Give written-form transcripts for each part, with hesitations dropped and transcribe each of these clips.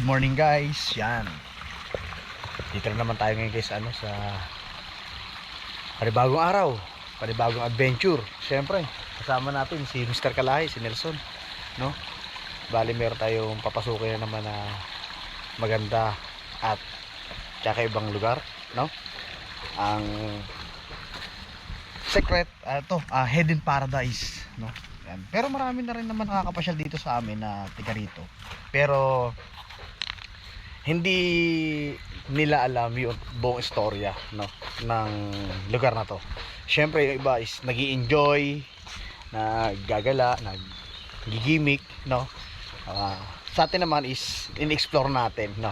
Good morning guys. Yan. Dito na naman tayo ngayon guys sa panibagong araw, panibagong adventure. Siyempre, kasama natin si Mr. Kalahi, si Nelson, no? Bali meron tayong papasukin na naman na maganda at kakaibang lugar, no? Ang secret Hidden Paradise, no? Yan. Pero marami na rin naman nakakapasyal dito sa amin na tiga rito. Pero hindi nila alam yung buong istorya, no, ng lugar na to. Syempre yung iba is nag-i-enjoy, naggagala, nag-gimmick, no. Sa atin naman is in-explore natin, no.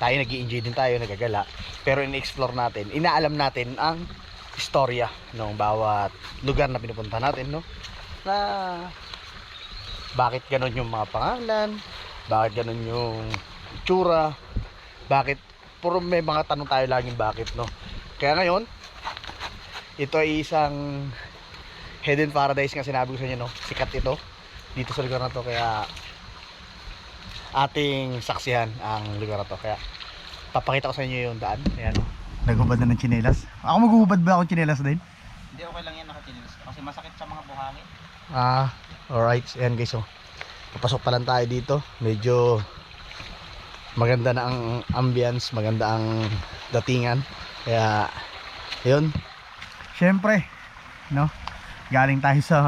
Tayo nag-i-enjoy din tayo, nagagala, pero in-explore natin, inaalam natin ang istorya ng bawat lugar na pinupunta natin, no, na bakit ganun yung mga pangalan, bakit ganun yung itsura, bakit puro may mga tanong tayo laging bakit, no. Kaya ngayon ito ay isang hidden paradise nga sinabi ko sa inyo, no. Sikat ito dito sa lugar na to, kaya ating saksihan ang lugar na to. Kaya papakita ko sa inyo yung daan. Ayan, no. Naghubad na ng tsinelas. Ako maghuhubad ba akong tsinelas din? Hindi, okay lang yan nakachinelas kasi masakit sa mga buhangin. Alright, ayan guys, oh. Papasok pa lang tayo dito. Medyo maganda na ang ambience, maganda ang datingan. Kaya yun, syempre, no, galing tayo sa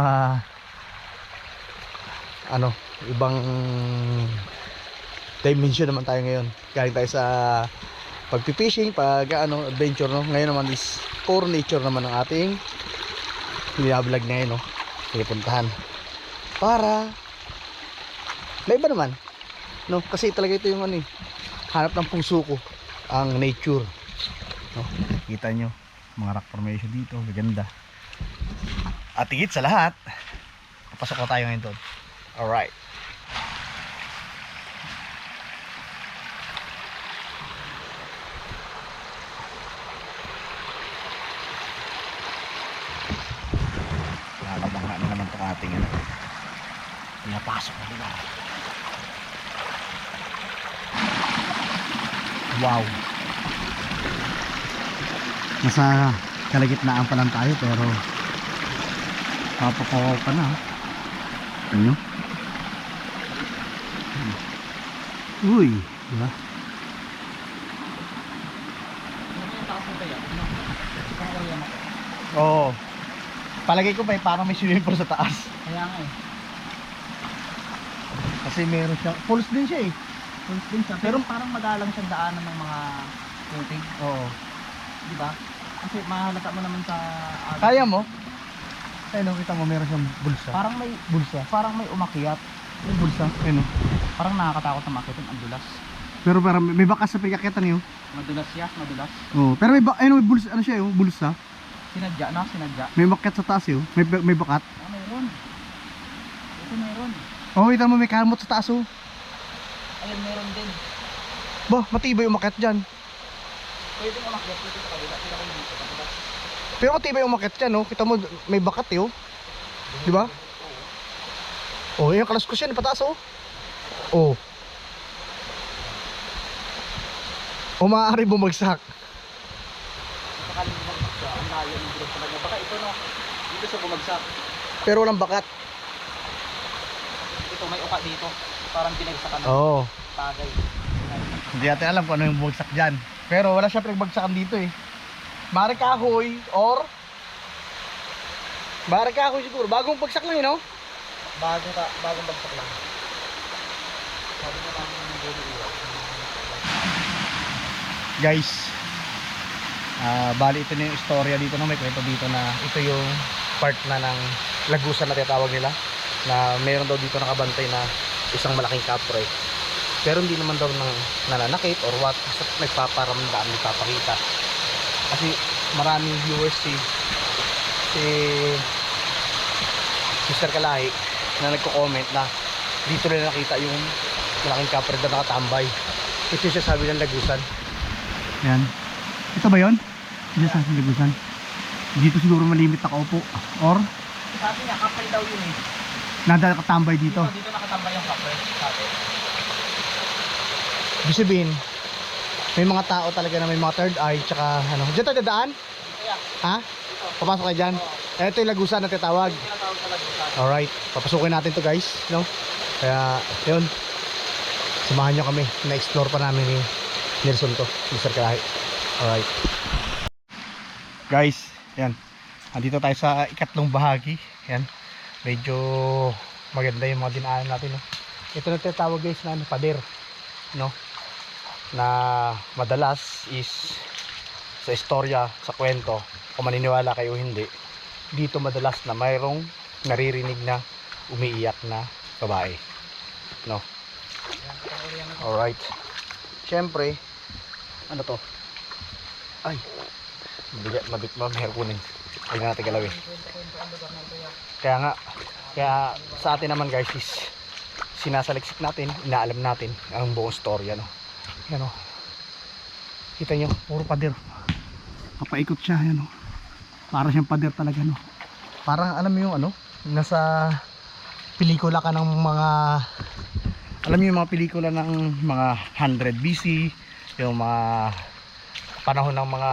ibang dimension naman tayo ngayon. Galing tayo sa pagpipishing, adventure, no. Ngayon naman is pure nature naman ang ating binablog ngayon, no. Pipuntahan para may iba naman, no, kasi talaga ito yung hanap ng puso ko, ang nature, no. Kita nyo mga rock formation dito, maganda. At higit sa lahat, papasok na tayo ngayon doon. Alright. Nakakabangga na naman itong ating pinapasok na lugar. Wow. Nasa kalagitnaan pa lang tayo pero papakawaw pa na. Ano? Uy, diba? Oo. Palagay ko ba parang may swimming pool sa taas. Kaya nga eh. Kasi meron siya, falls din siya eh. Falls din siya, pero parang madalang siyang daanan ng mga tubig. Oo. Di ba? Kasi mahalata mo naman sa Kaya mo? Ayun, kita mo meron siyang bulsa. Parang may bulsa, parang may umakyat. May bulsa. Ayun. Parang nakakatakot na makitin, ang dulas. Pero parang may bakas sa pagkakyatan niyo. Madulas siya, madulas. Oo, pero may bulsa, siya yung bulsa. Sinadya na, sinadya. May makyat sa taas yun. May bakat. Ah, mayroon. Ito mayroon. Oh, kita mo may kamot sa taas oh. Ayun, mayroon din. Bah, matibay umakyat dyan. Pwede mo umakyat dito sa kabila, sila kayo dito sa kabila. Pero matibay umakyat dyan oh. Kita mo may bakat eh oh. Diba? Oh, yung kalaskus yan, pataas oh. Oh. O maaari bumagsak. Sakaling bumagsak siya, ang layo ng bilog talaga. Baka ito no, dito siya bumagsak. Pero walang bakat. Ito may uka dito, parang binagsakan ng Oo. tagay. Hindi natin alam kung ano yung bumagsak dyan. Pero wala siya pinagbagsakan dito eh. Maaari kahoy or maaari kahoy siguro. Bagong bagsak lang yun oh. Bagong bagsak lang. Sabi nga namin yung bulo iwan. Guys, bali ito na yung istorya dito, no? May kwento dito na ito yung part na ng lagusan na tinatawag nila, na meron daw dito nakabantay na isang malaking kapre, pero hindi naman daw nananakit or what, basta nagpaparamdam, nagpapakita. Kasi maraming viewers si Mr. Kalahi na nagko-comment na dito na nakita yung malaking kapre na nakatambay. Ito yung sabi ng lagusan. Yan. Ito ba yun? Diyan sa lagusan. Dito siguro malimit nakaupo. Or? Sabi niya, kapal daw yun eh. Nakatambay dito. Dito nakatambay yung kapal. Sabi. Ibig sabihin, may mga tao talaga na may mga third eye, tsaka ano. Diyan tayo dadaan? Kaya, Ha? Papasok kayo dyan? Ito yung lagusan na tinatawag. tinatawag sa lagusan. Alright, papasukin natin to guys, no? Kaya, yun. Samahan nyo kami. Na-explore pa namin ni Nelson to, Mr. Kalahi. Alright. Guys, yan. Andito tayo sa ikatlong bahagi. Yan. Medyo maganda yung mga dinaanan natin, no? Ito na tinatawag guys na ano, pader, no? Na madalas is sa istorya, sa kwento, kung maniniwala kayo hindi, dito madalas na mayroong naririnig na umiiyak na babae, no? Alright. Siyempre, ano to? Ay, mabit mo, mahirap kunin. Huwag na natin galawin. Kaya nga, kaya sa atin naman guys is sinasaliksik natin, inaalam natin ang buong storya, no? Yan o. Kita nyo, puro pader. Papaikot siya, yan o. Para siyang pader talaga, no? Parang alam mo yung ano, nasa pelikula ka ng mga, alam mo yung mga pelikula ng mga 100 BC, yung mga panahon ng mga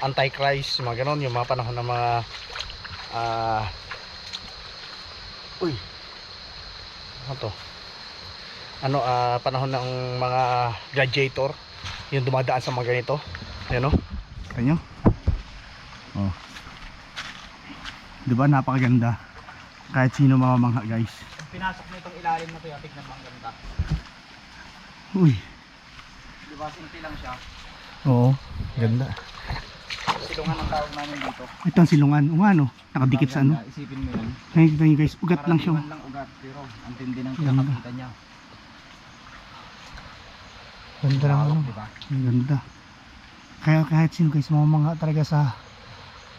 Antichrist, yung mga ganon, yung mga panahon ng mga uy, ano to? Ano, panahon ng mga gladiator, yung dumadaan sa mga ganito. Ayan o, kanya oh, diba napakaganda, kahit sino mamamangha guys. Pinasok mo itong ilalim na to, tignan mo ang ganda. Uy, Diba, simple lang siya. oo, ganda. Silungan ang tawag namin dito. Ito ang silungan, o ano, nakadikit sa ano. Isipin mo yan. Nakikita nyo guys, ugat lang siya. Karaniwan lang ugat, pero ang tindi ng pinakakita niya. Ganda lang ano, Diba? ang ganda. Kaya kahit sino guys, mamamangha talaga sa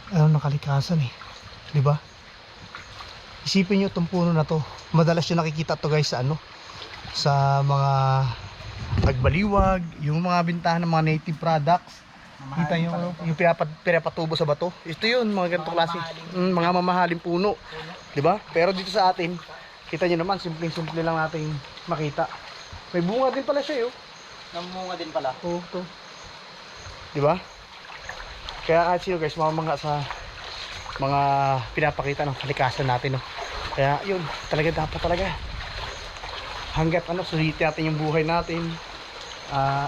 ano, nakalikasan eh, di ba? Isipin nyo itong puno na to, madalas yung nakikita to guys sa ano, sa mga nagbaliwag, yung mga bintahan ng mga native products. Kita nyo ano, yung pinapatubo sa bato. Ito yun, mga ganitong klase, mga mamahaling puno, di ba? Pero dito sa atin, kita nyo naman, simpleng-simple lang natin makita. May bunga din pala siya yun. Namunga din pala. Oo, to. Di ba? Kaya kahit sino guys, mamamangha sa mga pinapakita ng kalikasan natin, no? Kaya yun, talaga dapat talaga hanggat ano, sulitin natin yung buhay natin,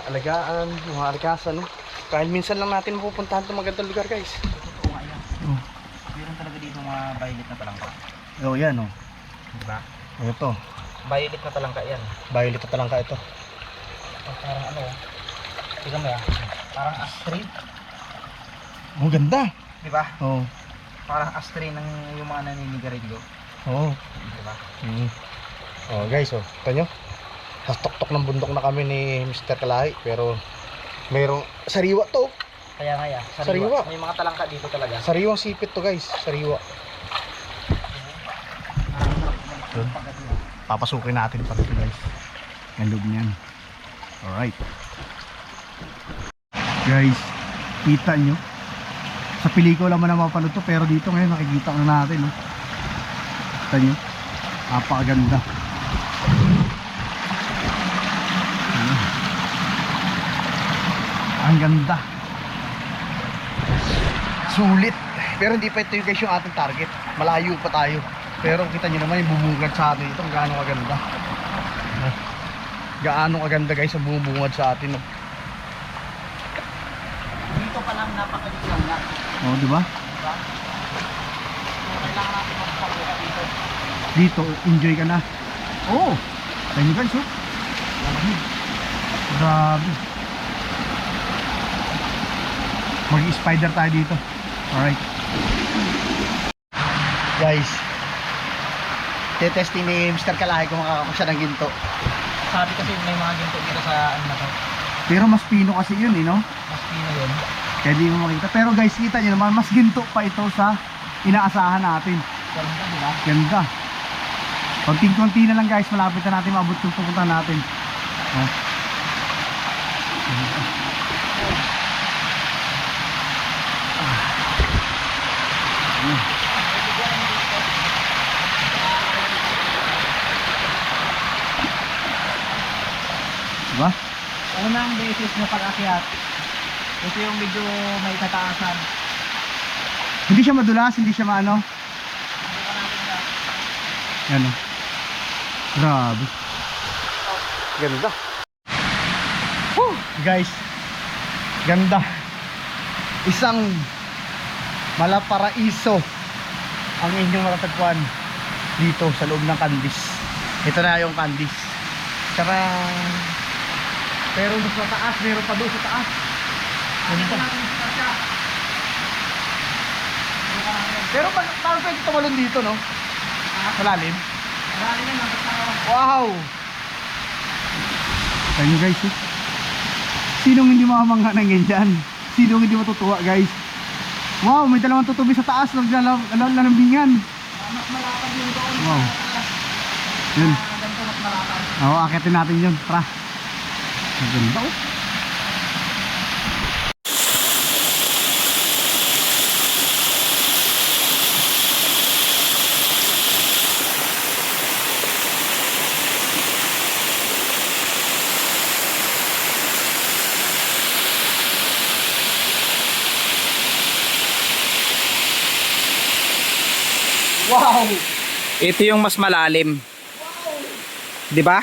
alagaan yung mga kalikasan, no? Kahit minsan lang natin mapupuntahan itong magandang lugar guys. Oo nga yan. Oh. Meron talaga dito mga violet na talangka. Oh, yan oh. Diba? Ito, Violet na talangka yan. violet na talangka ito. Parang ano, tignan mo yan. Parang astrid. Oh, ganda. Diba? Oh. Parang astrid ng yung mga naninigarilyo. Oh. Diba? Oh guys, oh, ito nyo, hastok-tok ng bundok na kami ni Mr. Kalahi, pero mayroong sariwa to. Kaya nga yan. Sariwa. May mga talangka dito talaga. Sariwang sipit to guys, sariwa. Yun. Papasukin natin pa ito guys, ang loob niyan. Alright guys, kita nyo, sa pelikula mo na mapanood to, pero dito ngayon nakikita ko na natin, no? Kita nyo, napakaganda. Ang ganda, sulit. Pero hindi pa ito yung guys yung ating target, malayo pa tayo. Pero kita nyo naman yung bumungad sa atin ito, gaano kaganda. Gaano kaganda guys ang bumungad sa atin, no? Dito pa lang napakalit lang na. Oh, di ba? Diba? So, kailangan natin magpapakuha dito. Dito, enjoy ka na. Oh, tayo guys, oh. Grabe. Mag-spider tayo dito. Alright. Guys, testing ni Mr. Kalahi kung makakapag siya ng ginto. Sabi kasi may mga ginto dito sa ano na to. Pero mas pino kasi yun, eh, no? Mas pino yun. Kaya di mo makita. Pero guys, kita nyo naman, mas ginto pa ito sa inaasahan natin. Ganda, diba? Ganda. Konting-konti na lang guys, malapit na natin maabot yung pupunta natin. Oh. unang beses na pag-akyat, ito yung medyo may kataasan. Hindi siya madulas, hindi siya maano. Subukan natin na. Ano? Grabe. Ganda. Woo! Guys, ganda. Isang malaparaiso ang inyong matatagpuan dito sa loob ng Candis. Ito na yung Candis. Charang. Pero mas mataas, meron pa doon sa taas. Ito natin yung siya. Pero parang pwede tumalon dito, no? Malalim. Marami na lang. Wow! Ayan nyo guys, sinong hindi makamangha ng ganyan? Sinong hindi matutuwa guys? Wow, may dalawang tutubi sa taas, naglalambingan. Mas malapad yung doon. Wow. Yun. Ganito mas malapad. Oo, akitin natin yun. Tara. Maganda oh. Wow! Ito yung mas malalim. 'Di ba?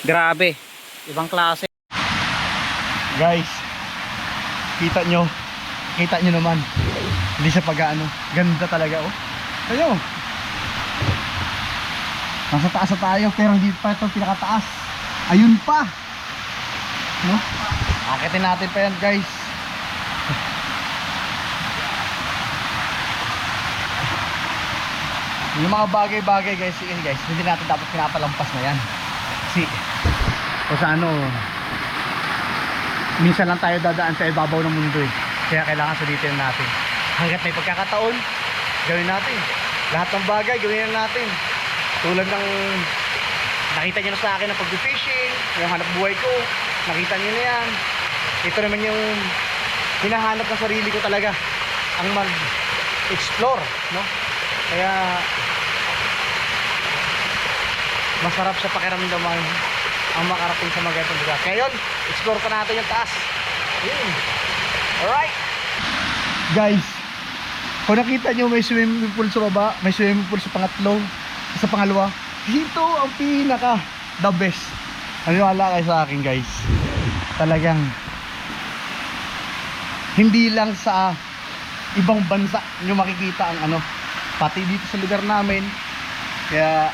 Grabe. Ibang klase. Guys, kita nyo naman, hindi siya pag-ano, ganda talaga oh. Ayo, nasa taas na tayo pero hindi pa ito pinakataas, ayun pa, no? Akitin natin pa yan guys. Yung mga bagay-bagay guys, hindi natin dapat pinapalampas na yan kasi o sa ano, minsan lang tayo dadaan sa ibabaw ng mundo eh. Kaya kailangan sulitin natin. Hanggat may pagkakataon, gawin natin. Lahat ng bagay, gawin natin. Tulad ng nakita nyo na sa akin ng pag-fishing, yung hanap buhay ko, nakita nyo na yan. Ito naman yung hinahanap ng sarili ko talaga, ang mag-explore, no? Kaya masarap sa pakiramdaman ang makarating sa mga ganitong lugar. Kaya yun, explore pa natin yung taas. Yun. Alright guys, kung nakita nyo may swimming pool sa baba, may swimming pool sa pangatlo, sa pangalawa, dito ang pinaka the best. Naniwala kayo sa akin guys, talagang hindi lang sa ibang bansa nyo makikita ang ano, pati dito sa lugar namin. Kaya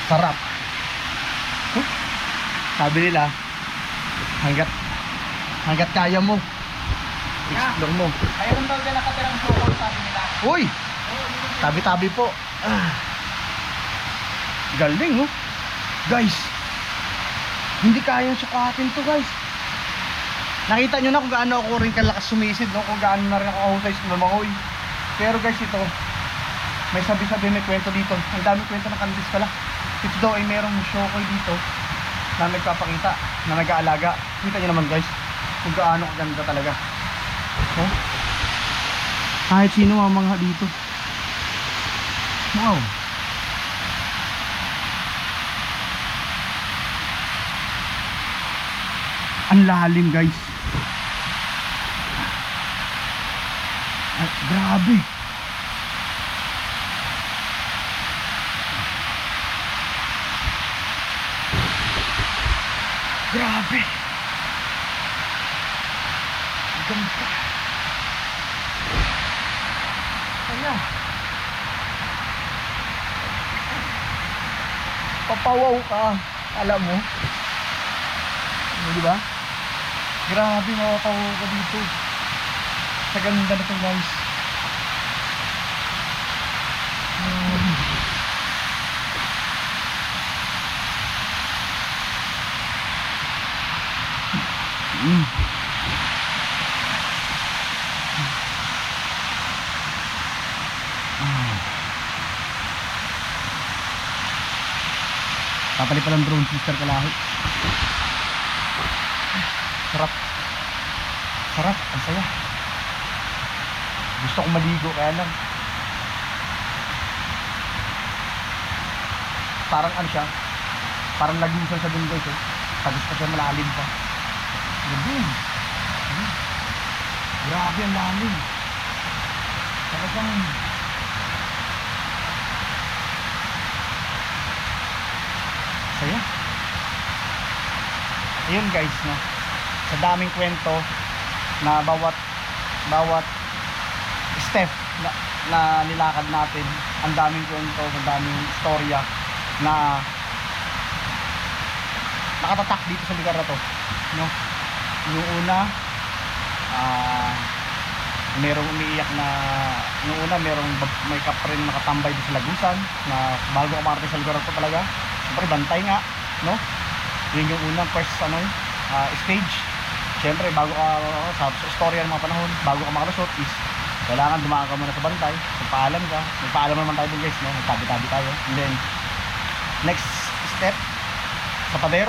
sarap. Sabi nila, hanggat kaya mo, explore mo. Mayroon daw dyan nakatirang sukol, sabi nila. Uy! Tabi-tabi po. Galing oh. Guys, hindi kayang sukatin to guys. Nakita nyo na kung gaano ako rin kalakas sumisid, no? Kung gaano na rin ako kahusay sa lumangoy. Pero guys, ito, may sabi-sabi, may kwento dito. Ang dami kwento ng Candis pala. Ito daw ay merong shokoy dito na nagpapakita, na nag-aalaga. Kita nyo naman guys kung gaano kaganda talaga. Oh, Kahit sino mamangha dito. Wow. Ang lalim guys. Ay, grabe. grabe. Ang ganda. Kaya papawaw ka, alam mo, di ba? Grabe, mapapawaw ka dito sa ganda na to guys. Papali pa ng drone sister Kalahi. Sarap. Sarap, ang saya. Gusto kong maligo kaya lang. Parang ano siya, parang lagusan sa dun guys eh. Pagis pa siya, malalim pa. Gabi. Grabe ang lalim. Talagang Saya. Ayun guys, no. Sa daming kwento na bawat step na nilakad natin, ang daming kwento, ang daming istorya na nakatatak dito sa lugar na to, no. Yung una, merong umiiyak na nung una may kapre na nakatambay dito sa Lagusan na bago umarating sa lugar na to talaga, siyempre bantay nga, no. Yun yung unang first stage. Siyempre bago ka sa istorya ng mga panahon, bago ka makalusot is kailangan dumaan ka muna sa bantay, magpaalam ka. Magpaalam naman tayo dun guys, no. Magtabi-tabi tayo. And then next step sa pader,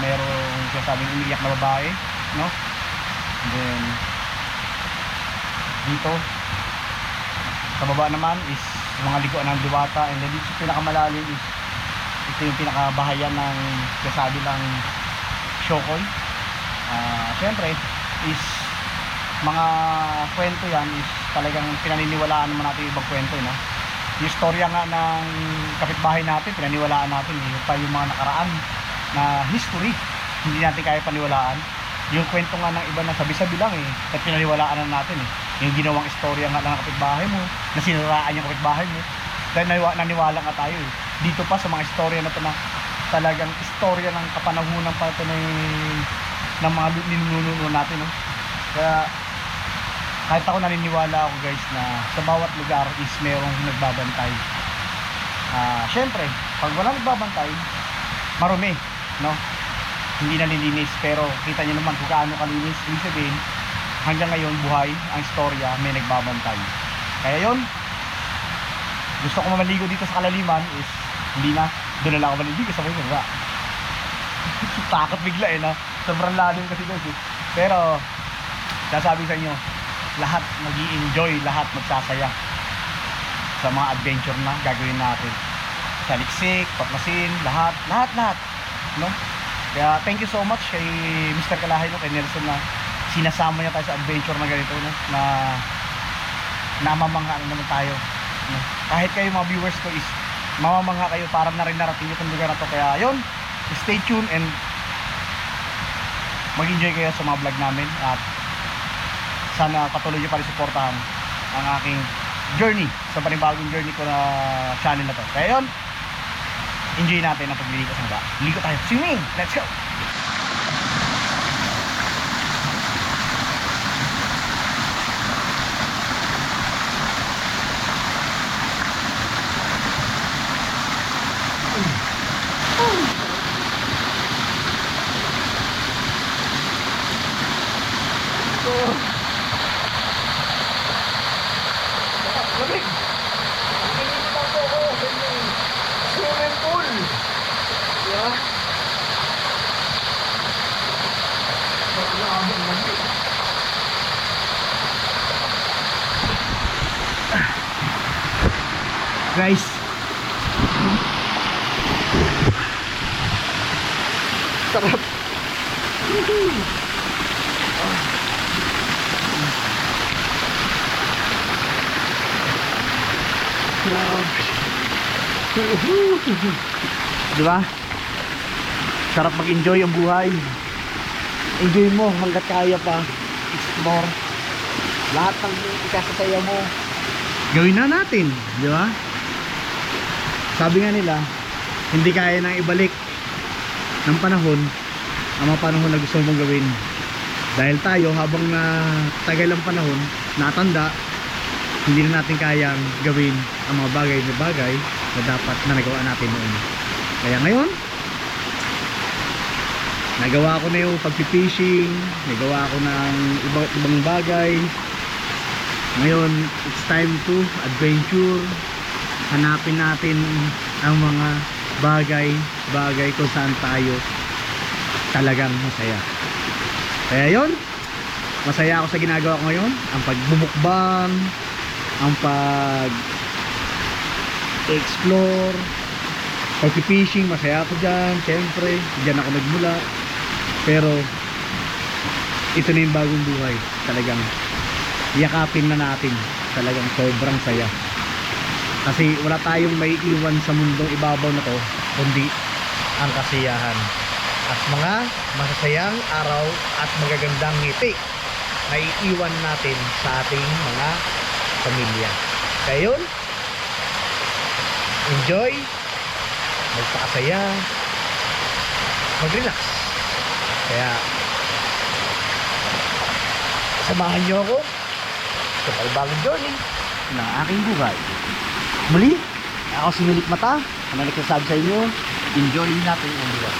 merong sinasabing umiiyak na babae, no. And then dito sa baba naman is mga liguan ng diwata. And then dito sa pinakamalalim is ito yung pinakabahayan ng kasabi ng Shokoy. Syempre is mga kwento yan is talagang pinaniniwalaan naman natin yung ibang kwento, no? Yung istorya nga ng kapitbahay natin, pinaniwalaan natin yung pa yung mga nakaraan na history, hindi natin kaya paniwalaan. Yung kwento nga ng iba na sabi-sabi lang at pinaniwalaan na natin yung ginawang istorya nga ng kapitbahay mo, na siniraan yung kapitbahay mo, dahil naniwala nga tayo dito pa sa mga istorya na to na talagang istorya ng kapanahunan pa ito ng mga ninununo natin, no? Kaya kahit ako naniniwala ako guys na sa bawat lugar is merong nagbabantay. Syempre pag wala nagbabantay, marumi, no? Hindi nalilinis, pero kita nyo naman kung gaano kalinis. Ibig sabihin hanggang ngayon buhay ang istorya, may nagbabantay. Kaya yon, gusto ko mamaligo dito sa kalaliman is hindi na, doon na lang ako maliligo sa mga ba. Takot bigla na sobrang lalim kasi guys Pero sasabi sa inyo, lahat mag-i-enjoy, lahat magsasaya sa mga adventure na gagawin natin. Saliksik, Patmasin, lahat, no? Kaya thank you so much kay Mr. Kalahay, no, kay Nelson na sinasama niya tayo sa adventure na ganito, no, na namamangha naman tayo, no? Kahit kayo mga viewers ko is mamamangha kayo para na rin narating yung lugar na to. Kaya yun, stay tuned and mag-enjoy kayo sa mga vlog namin at sana patuloy nyo pa rin suportahan ang aking journey sa panibagong journey ko na channel na to. Kaya yun, enjoy natin ang pagliligo sa baba. Ligo tayo, swimming, let's go! Guys, sarap. Diba? Sarap mag-enjoy ang buhay. Enjoy mo hanggat kaya pa. Explore. Lahat ng ikasasaya mo, gawin na natin, di ba? Sabi nga nila, hindi kaya nang ibalik ng panahon ang mga panahon na gusto mong gawin. Dahil tayo habang tagal ang panahon, natanda, hindi na natin kayang gawin ang mga bagay na dapat na nagawa natin noon. Kaya ngayon, nagawa ko na yung pag-fishing, nagawa ko ng ibang bagay. Ngayon, it's time to adventure. Hanapin natin ang mga bagay kung saan tayo talagang masaya. Kaya yon, masaya ako sa ginagawa ko ngayon. Ang pagbubukbang, ang pag-explore, pag-fishing, masaya ako dyan. Siyempre, dyan ako nagmula. Pero ito na yung bagong buhay. Talagang yakapin na natin. Talagang sobrang saya. Kasi wala tayong may iwan sa mundong ibabaw na to, kundi ang kasiyahan at mga masasayang araw at magagandang ngiti na iiwan natin sa ating mga pamilya. Kaya yun, enjoy, magpakasaya, mag-relax. Kaya samahan nyo ako sa palibagong journey ng aking buhay. Muli, ako si Milik Mata. Ano nagsasabi sa inyo? Enjoy natin ang buhay.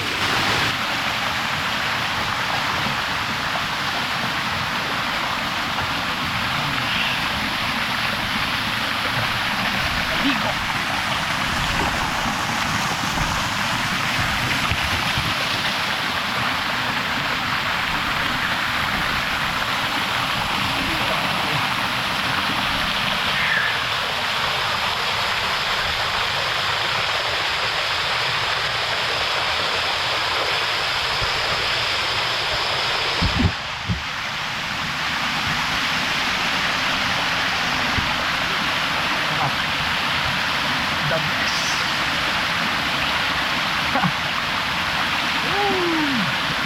The best.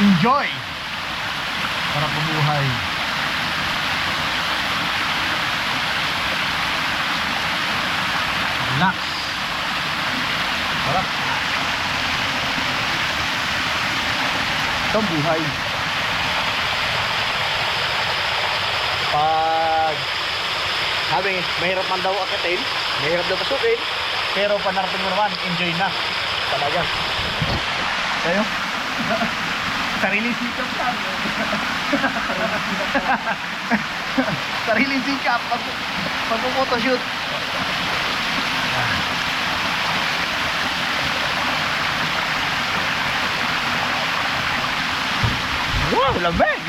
Enjoy. Para bumuhay. Relax. Sarap. Ito ang buhay. Pag sabi, mahirap man daw akitin, mahirap daw pasukin, pero panarating mo naman, enjoy na. Talaga. Kayo? Sariling sikap lang. Sariling sikap. Pag-photoshoot. Wow, lamig!